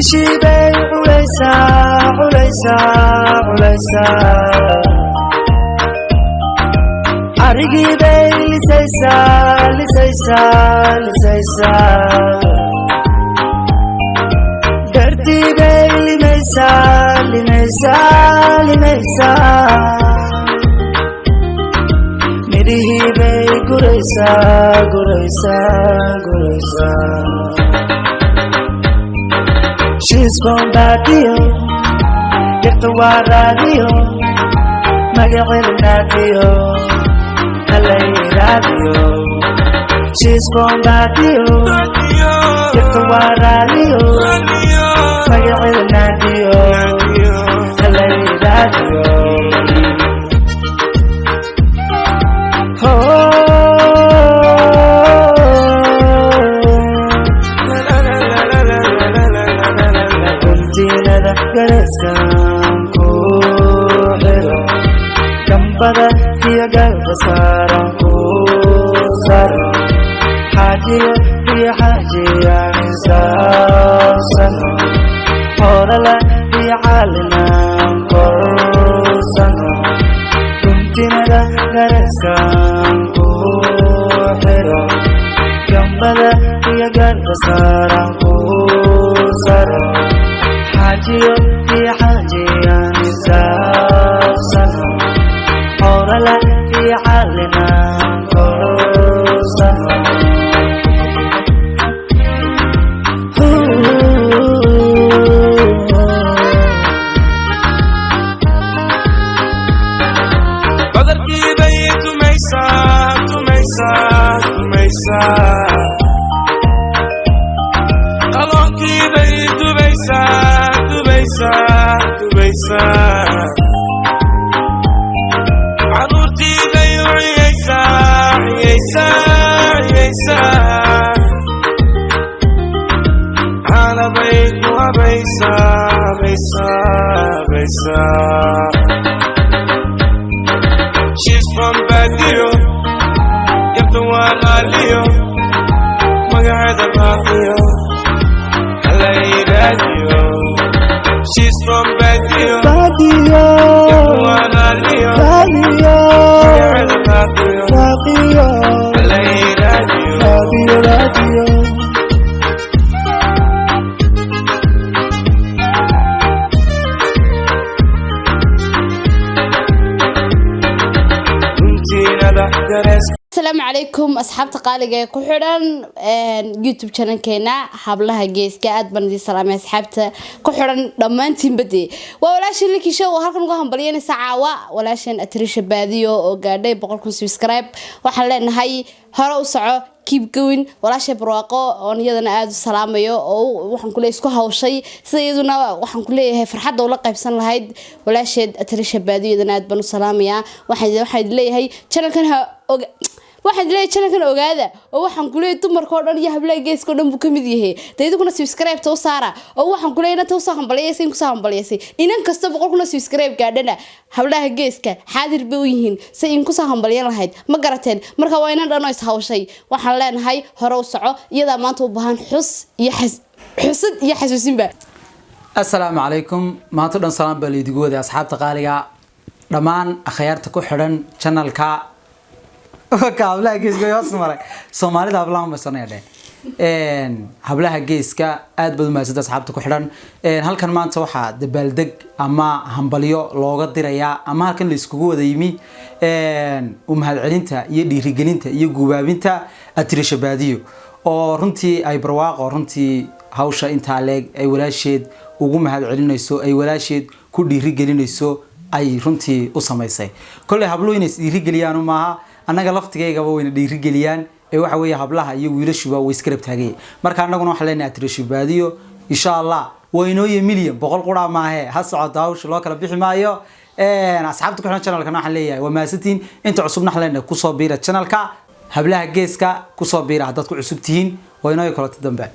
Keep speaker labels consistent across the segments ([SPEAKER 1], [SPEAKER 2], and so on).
[SPEAKER 1] شيبي وليسا وليسا وليسا أرجي بي لسيسا لسيسا لسيسا درتي بي لميسا لميسا لميسا مريه بي قريسا قريسا قريسا She's from baadiyo Yekta waraadiyo Magacelnayo Galay raadiyo She's from baadiyo Yekta waraadiyo Magacelnayo Galay raadiyo Kampada dia galba sarang ku sarang hajiyo dia hajiya sarang orala dia alinam sarang kuntinada garesang ku kampada dia galba sarang ku sarang hajiyo dia hajiya sarang orala dia alinam sarang badar ki bay tumaysa tumaysa tumaysa qalon ki bay tumaysa tumaysa tumaysa عرورتي بي عيسى عيسى عيسى على بيت وبيسى بيسى بيسى She's from baadiyo يبدو وغاليو مقعد باقيو علي راديو She's from baadiyo يبدو وغاليو baadiyo galay raadiyo raadiyo
[SPEAKER 2] السلام عليكم أصحاب تقاليد كحران يوتيوب channel كنا حبلها جيس كأد بندي سلام يا أصحاب كحران ضمانتين بدي ولا شيء اللي كيشوا وهركن قهم بليان ساعة ولا شيء أتريش baadiyo أو gaadhey بقولكم سبسكرايب وحلنا هاي هرا وسعة keep going ولا شيء برواقة ونيادنا عاد سلاميو أو وحن كله يسكو هالشيء سيدنا وحن كله فرحة دولة قيبسان لهاي ولا شيء أتريش baadiyo يدنا عاد بنو سلاميا واحد ليه هاي channel كانها واحد ليه channel كان أوجاده أو وحن كله يتمر كورن يهبلا جيس كورن بكمديه تيجي كنا سبسكرايب توصارا أو وحن كله نتوصاهم بليسين كساهم بليسين إنن كستب بقول كنا سبسكرايب قاعدنا هبلا جيس كحاضر بويهن سين كساهم بليان لهيد ما قرتين مركا وين أنا يسحو شيء وحن لين هاي هروسعة يدا ما توبهن حسد يحسسين به
[SPEAKER 3] السلام عليكم ما تقدر سلام باليدقود يا أصحاب تقاليا رمان أخيارتكو حرن channel كا hablaha geeska yoo smaray Soomaalida hablaha ma saneeyay hablaha geeska aad badan ma sida asxaabta ku xiran halkan maanta waxa dabaaldeg ama hambalyo looga diraya ama halkan la iskugu wada yimi mahad celinta iyo dhiirigelinta iyo gubaabinta Atariisho baadiyo oo runtii ay barwaaqo runtii hawsha inta leeg ay walaasheed ugu mahad celinayso ay walaasheed ku dhiirigelinayso ay runtii u sameysay kulli hablo inay dhiirigeliyaan maaha anaga laftigeygaba wayna dhiirigeliyaan ee waxa weeye hablaha iyo wiilashuba way iskarab taagay marka anaguna waxa leenahay Atariisho baadiyo insha Allah waynoo milyan boqol qura maahe ha socdo hawsha loo kala bixi maayo asxaabta ku xiran channelka waxaan leeyahay waa mahadsantihiin inta cusubna xaleena ku soo biira channelka hablaha geeska ku soo biira dad ku cusub tihiin waynoo kala dambe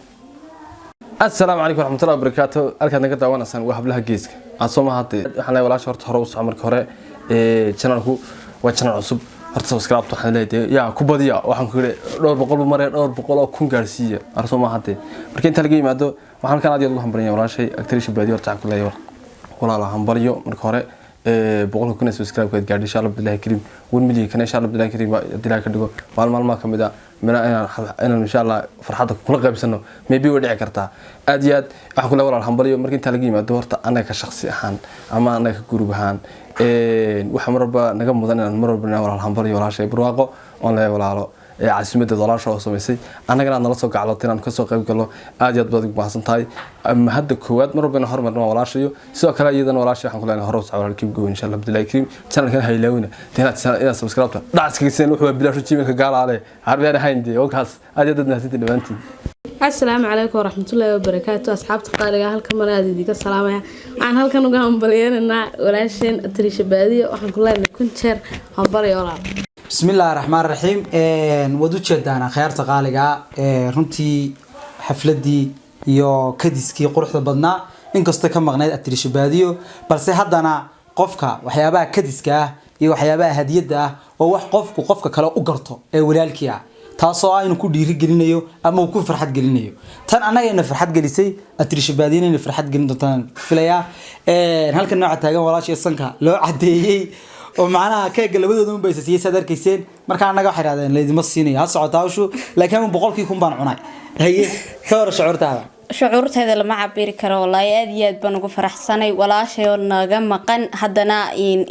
[SPEAKER 4] السلام عليكم ورحمة الله وبركاته أركض نقطة وأنا سان وحبلها جيسك عصومة هاتي إحنا ولا شهر تهرب وصع مرك هراء channelku waa channel cusub horta subscribe waxaan leeyahay yaa ku badiya waxaan ku yiri dhowr boqol mareen dhowr boqol oo kun gaarsiiya arso ma hadee marka inta laga yimaado waxaan kan aad ugu hambaliyay walaashay Atariisho baadiyo horta ku leeyahay walaalaha hambaliyo marka hore boqolka kun subscribe ka gaadhay insha Allah billahi kareem 1 milyan kan insha Allah billahi kareem dilaa ka dhigo maalmaha kamida mina inaan insha Allah farxada kula qaybsano maybe way dhici kartaa aad iyo aad waxaan ku leeyahay walaal hambaliyo marka inta laga yimaado horta anaga shakhsi ahaan ama anaga group ahaan waxa marba naga mudan inaan marba walaal hambaliyo walaashay barwaaqo oo leeyahay walaalo caasimada walaasha oo sameysay anagana nala soo gaclootay inaan ka soo qayb galo aad iyo aad baad ugu mahadsantahay ama hadda koowaad marba inaan hormarno walaashayo sidoo kale iyadana walaashay waxaan ku leenahay hore u socdo halkii go insha Allah billahi kareem channelkan haylawina inaad subscribe dhacsigiiseen wuxuu bilaasho jiimanka gaalaale harbeen hayndii waqtaas aad iyo aad mahadsantihiin dhawaantiin
[SPEAKER 5] السلام عليكم ورحمة الله وبركاته أصحاب تقالي هالكم مرة ديك السلام عن هالكم نجا همبليين إن ولاشين Atariisho baadiyo waxaan ku leenahay kun jeer hambaliyo walaal
[SPEAKER 3] بسم الله الرحمن الرحيم ودو جدانا خيارتا قاليغا runtii xafladii iyo kadiskii quruxda badnaa inkastoo ka maqnayd Atariisho baadiyo balse haddana qofka waxyaabaha kadiska ah iyo waxyaabaha hadiyada ah oo wax qofka kale u garto ee walaalkiisa taasoo aynu ku dhiiri gelinayo ama ku farxad gelinayo tan anaga farxad gelisay Atariisho baadiyo inay farxad gelin doontaan filaya halkan nooca taagan walaashii sanka loo cadeeyay oo macnaha keega labadooda un baysa siiyay sadarkiiseen marka anaga waxay raadeen leedima siinay ha socotaawshu laakiin boqolkii kun baan cunay haye ka hor shucuurtaada
[SPEAKER 6] shucuurteeda lama cabiri karo wallahi aad iyo aad baan ugu faraxsanay walaashay oo naga maqan haddana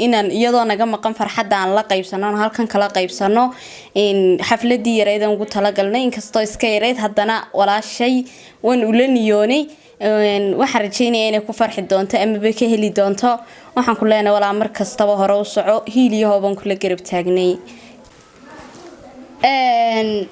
[SPEAKER 6] inaan iyadoo naga maqan farxadda aan la qaybsano halkan kala qaybsano xafladii yareedan ugu talagalnay inkastoo iska yareed haddana walaashay waan ula niyoonay waxaan rajeynayaa inay ku farxi doonto ama bay ka heli doonto waxaan ku leenahay walaa mar kastaba hore u soco hiiliyahooban kula garab taagnay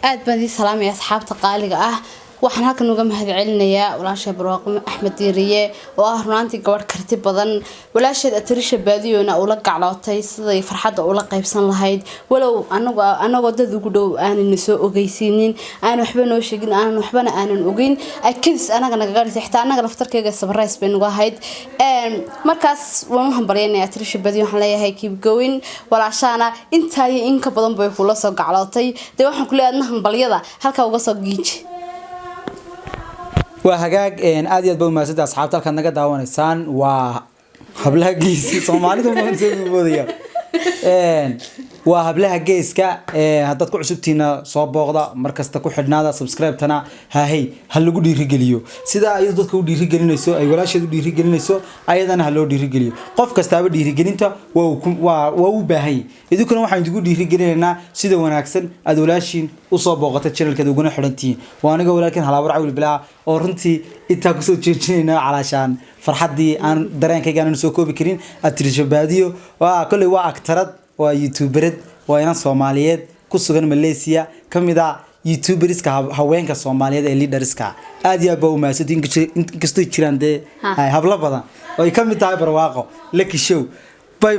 [SPEAKER 2] aad baan idin salaamaya asxaabta qaaliga ah waxaan halkan uga mahadcelinayaa walaashay barwaaqo Axmed Diiriye oo ah runtii gabadh karti badan walaasheed Atariisho baadiyona ula gaclootay siday farxadda ula qaybsan lahayd walow anagoo dad ugu dhow aanan soo ogeysiinin aan waxba noo sheegin aan waxbana aanan ogeyn akidis anaga naga gaartay xitaa anaga laftarkeyga surprise bay nagu ahayd markaas waan hambalyeynaa Atariisho baadiyo waxaan leeyahay keep going walaashana inta in ka badan bay kula soo gaclootay waxaan ku leeyahay hambalyada halka uga soo giiji
[SPEAKER 3] وهجاج aad iyo aad baa maasada asxaabta halka naga daawanaysaan waa hablaha geesi Soomaalidu ma inta boodiya waa hablaha geeska hadad ku cusubtiina soo booqda markasta ku xidhnaada subscribe tana hay hal lagu dhiiri geliyo sida ay dadku u dhiiri gelinayso ay walaasheedu dhiiri gelinayso ayadana hal loo dhiiri geliyo qof kastaaba dhiiri gelinta waa u baahay idinkuna waxaan idigu dhiiri gelinaynaa sida wanaagsan aad walaashiin u soo booqatay channelkeeda uguna xidhantiin waa aniga walaalkeen halabar cawil bilaa oo runtii inta ku soo jeejinayna calaashaan farxadii aan dareenkayga aan soo koobi karin Atariisho baadiyo waa kulli waa aktarad waa youtubered waa inaan Soomaaliyeed ku sugan Malaysia kamida youtuberska haweenka Soomaaliyeed ee leaderska aad iyo aad baa u mahadsantiin inkastoo jiraan habla badan oo ay kamid tahay barwaaqo lucky show bye bye